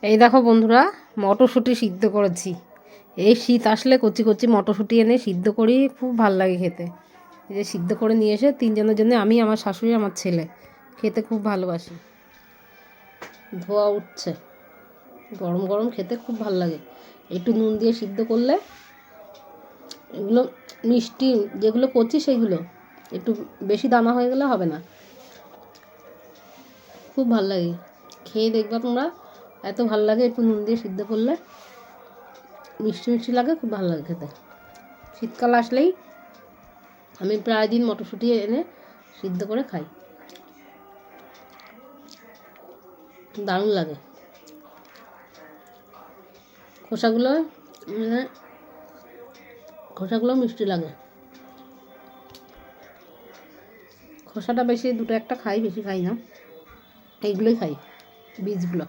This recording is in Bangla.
এই দেখো বন্ধুরা, মটরশুঁটি সিদ্ধ করেছি। এই শীত আসলে কচি কচি মটরশুঁটি এনে সিদ্ধ করি, খুব ভাল লাগে খেতে। এই যে সিদ্ধ করে নিয়ে এসে তিনজনের জন্য, আমি, আমার শাশুড়ি, আমার ছেলে খেতে খুব ভালোবাসি। ধোয়া উঠছে, গরম গরম খেতে খুব ভাল লাগে। একটু নুন দিয়ে সিদ্ধ করলে, এগুলো মিষ্টি যেগুলো কচি সেগুলো একটু বেশি দানা হয়ে গেলে হবে না, খুব ভাল লাগে খেয়ে দেখবা তোমরা। এত ভাল লাগে একটু নুন দিয়ে সিদ্ধ করলে, মিষ্টি মিষ্টি লাগে, খুব ভালো লাগে খেতে। শীতকাল আসলেই আমি প্রায় দিন মটরশুঁটি এনে সিদ্ধ করে খাই, দারুণ লাগে। খোসাগুলো খোসাগুলো মিষ্টি লাগে। খোসাটা বেশি দুটো একটা খাই, বেশি খাই না, এইগুলোই খাই, বীজগুলো।